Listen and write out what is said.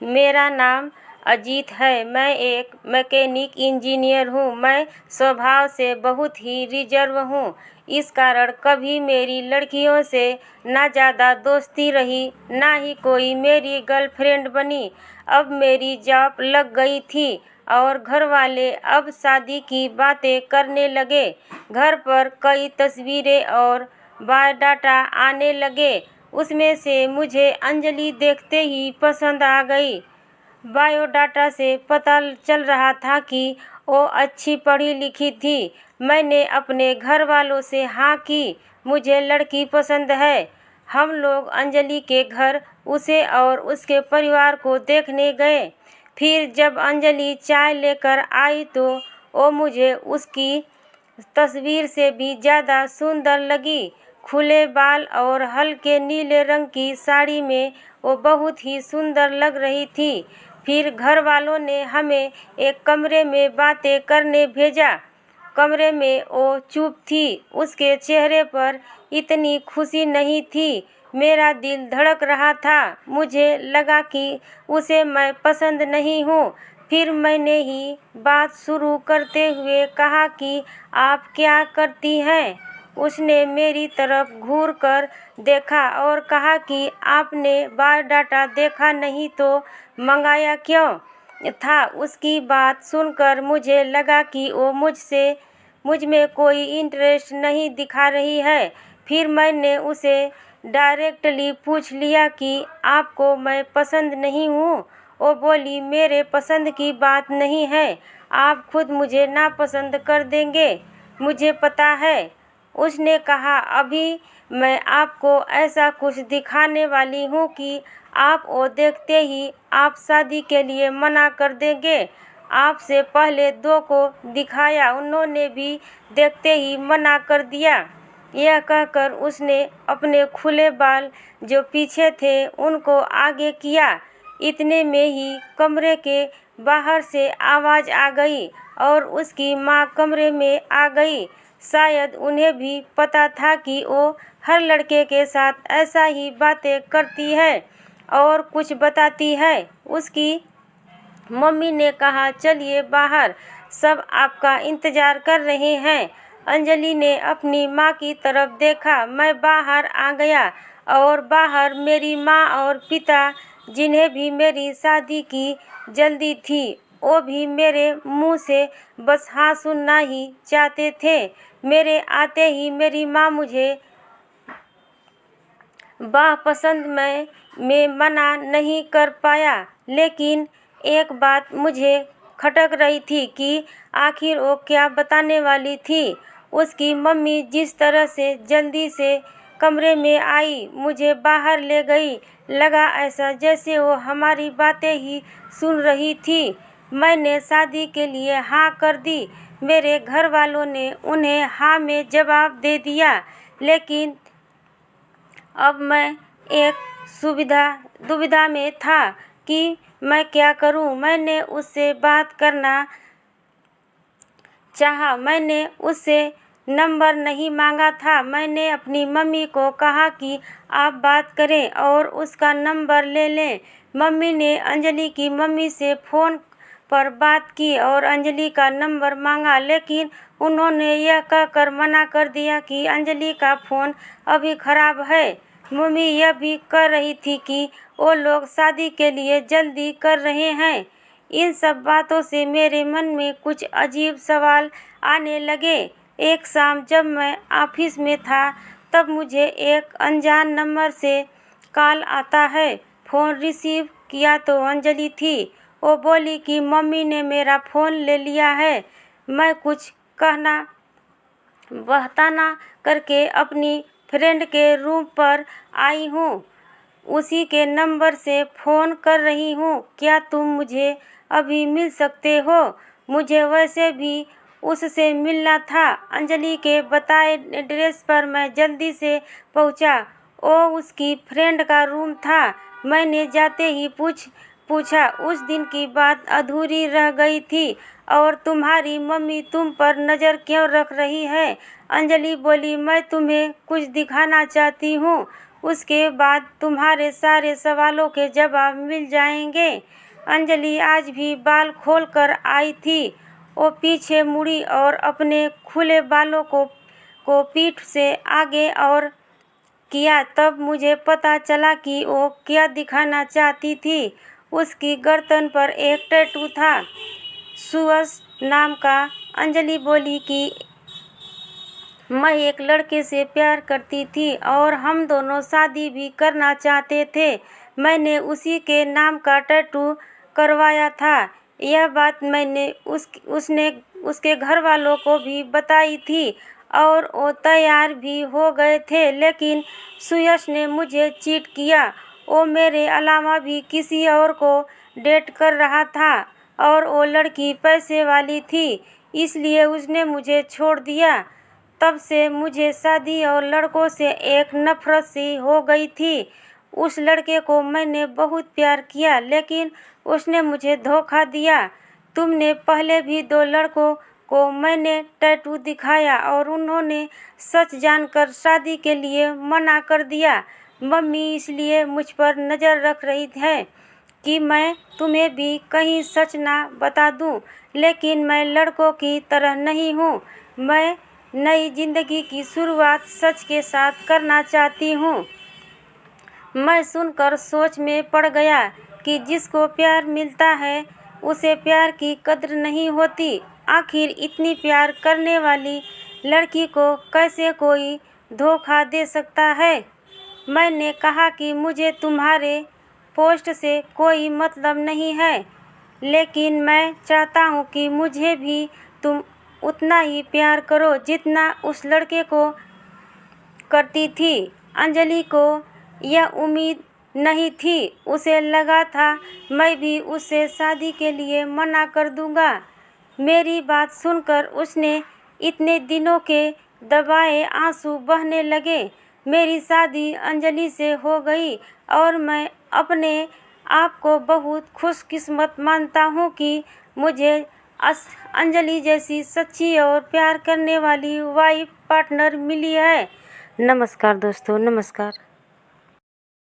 मेरा नाम अजीत है। मैं एक मैकेनिक इंजीनियर हूँ। मैं स्वभाव से बहुत ही रिजर्व हूँ। इस कारण कभी मेरी लड़कियों से ना ज़्यादा दोस्ती रही, ना ही कोई मेरी गर्लफ्रेंड बनी। अब मेरी जॉब लग गई थी और घर वाले अब शादी की बातें करने लगे। घर पर कई तस्वीरें और बायोडाटा आने लगे। उसमें से मुझे अंजलि देखते ही पसंद आ गई। बायोडाटा से पता चल रहा था कि वो अच्छी पढ़ी लिखी थी। मैंने अपने घर वालों से हाँ की, मुझे लड़की पसंद है। हम लोग अंजलि के घर उसे और उसके परिवार को देखने गए। फिर जब अंजलि चाय लेकर आई तो वो मुझे उसकी तस्वीर से भी ज़्यादा सुंदर लगी। खुले बाल और हल्के नीले रंग की साड़ी में वो बहुत ही सुंदर लग रही थी। फिर घर वालों ने हमें एक कमरे में बातें करने भेजा। कमरे में वो चुप थी। उसके चेहरे पर इतनी खुशी नहीं थी। मेरा दिल धड़क रहा था। मुझे लगा कि उसे मैं पसंद नहीं हूँ। फिर मैंने ही बात शुरू करते हुए कहा कि आप क्या करती हैं? उसने मेरी तरफ घूर कर देखा और कहा कि आपने बायोडाटा देखा नहीं तो मंगाया क्यों था? उसकी बात सुनकर मुझे लगा कि वो मुझ में कोई इंटरेस्ट नहीं दिखा रही है। फिर मैंने उसे डायरेक्टली पूछ लिया कि आपको मैं पसंद नहीं हूँ। वो बोली, मेरे पसंद की बात नहीं है, आप खुद मुझे नापसंद कर देंगे, मुझे पता है। उसने कहा, अभी मैं आपको ऐसा कुछ दिखाने वाली हूँ कि आप वो देखते ही आप शादी के लिए मना कर देंगे। आपसे पहले दो को दिखाया, उन्होंने भी देखते ही मना कर दिया। यह कहकर उसने अपने खुले बाल जो पीछे थे उनको आगे किया। इतने में ही कमरे के बाहर से आवाज़ आ गई और उसकी माँ कमरे में आ गई। शायद उन्हें भी पता था कि वो हर लड़के के साथ ऐसा ही बातें करती है और कुछ बताती है। उसकी मम्मी ने कहा, चलिए बाहर, सब आपका इंतज़ार कर रहे हैं। अंजलि ने अपनी माँ की तरफ देखा। मैं बाहर आ गया और बाहर मेरी माँ और पिता, जिन्हें भी मेरी शादी की जल्दी थी, वो भी मेरे मुंह से बस हाँ सुनना ही चाहते थे। मेरे आते ही मेरी माँ मुझे वाह पसंद में मना नहीं कर पाया। लेकिन एक बात मुझे खटक रही थी कि आखिर वो क्या बताने वाली थी। उसकी मम्मी जिस तरह से जल्दी से कमरे में आई, मुझे बाहर ले गई, लगा ऐसा जैसे वो हमारी बातें ही सुन रही थी। मैंने शादी के लिए हाँ कर दी। मेरे घर वालों ने उन्हें हाँ में जवाब दे दिया। लेकिन अब मैं एक दुविधा में था कि मैं क्या करूं। मैंने उससे बात करना चाहा। मैंने उससे नंबर नहीं मांगा था। मैंने अपनी मम्मी को कहा कि आप बात करें और उसका नंबर ले लें। मम्मी ने अंजलि की मम्मी से फ़ोन पर बात की और अंजलि का नंबर मांगा, लेकिन उन्होंने यह कहकर मना कर दिया कि अंजलि का फ़ोन अभी ख़राब है। मम्मी यह भी कह रही थी कि वो लोग शादी के लिए जल्दी कर रहे हैं। इन सब बातों से मेरे मन में कुछ अजीब सवाल आने लगे। एक शाम जब मैं ऑफिस में था, तब मुझे एक अनजान नंबर से कॉल आता है। फ़ोन रिसीव किया तो अंजलि थी। वो बोली कि मम्मी ने मेरा फ़ोन ले लिया है। मैं कुछ कहना बहताना करके अपनी फ्रेंड के रूम पर आई हूँ। उसी के नंबर से फ़ोन कर रही हूँ। क्या तुम मुझे अभी मिल सकते हो? मुझे वैसे भी उससे मिलना था। अंजलि के बताए एड्रेस पर मैं जल्दी से पहुँचा। वो उसकी फ्रेंड का रूम था। मैंने जाते ही पूछा, उस दिन की बात अधूरी रह गई थी और तुम्हारी मम्मी तुम पर नज़र क्यों रख रही है? अंजलि बोली, मैं तुम्हें कुछ दिखाना चाहती हूँ। उसके बाद तुम्हारे सारे सवालों के जवाब मिल जाएंगे। अंजलि आज भी बाल खोल कर आई थी। वो पीछे मुड़ी और अपने खुले बालों को पीठ से आगे और किया। तब मुझे पता चला कि वो क्या दिखाना चाहती थी। उसकी गर्दन पर एक टैटू था, सुयश नाम का। अंजलि बोली कि मैं एक लड़के से प्यार करती थी और हम दोनों शादी भी करना चाहते थे। मैंने उसी के नाम का टैटू करवाया था। यह बात मैंने उसने उसके घर वालों को भी बताई थी और वो तैयार भी हो गए थे, लेकिन सुयश ने मुझे चीट किया। वो मेरे अलावा भी किसी और को डेट कर रहा था और वो लड़की पैसे वाली थी, इसलिए उसने मुझे छोड़ दिया। तब से मुझे शादी और लड़कों से एक नफरत सी हो गई थी। उस लड़के को मैंने बहुत प्यार किया, लेकिन उसने मुझे धोखा दिया। तुमने पहले भी 2 लड़कों को मैंने टैटू दिखाया और उन्होंने सच जानकर शादी के लिए मना कर दिया। मम्मी इसलिए मुझ पर नज़र रख रही है कि मैं तुम्हें भी कहीं सच ना बता दूं, लेकिन मैं लड़कों की तरह नहीं हूं। मैं नई जिंदगी की शुरुआत सच के साथ करना चाहती हूँ। मैं सुनकर सोच में पड़ गया कि जिसको प्यार मिलता है उसे प्यार की कद्र नहीं होती। आखिर इतनी प्यार करने वाली लड़की को कैसे कोई धोखा दे सकता है। मैंने कहा कि मुझे तुम्हारे पोस्ट से कोई मतलब नहीं है, लेकिन मैं चाहता हूँ कि मुझे भी तुम उतना ही प्यार करो जितना उस लड़के को करती थी। अंजलि को यह उम्मीद नहीं थी। उसे लगा था मैं भी उससे शादी के लिए मना कर दूंगा। मेरी बात सुनकर उसने इतने दिनों के दबाए आंसू बहने लगे। मेरी शादी अंजलि से हो गई और मैं अपने आप को बहुत खुशकिस्मत मानता हूँ कि मुझे अंजलि जैसी सच्ची और प्यार करने वाली वाइफ पार्टनर मिली है। नमस्कार दोस्तों, नमस्कार।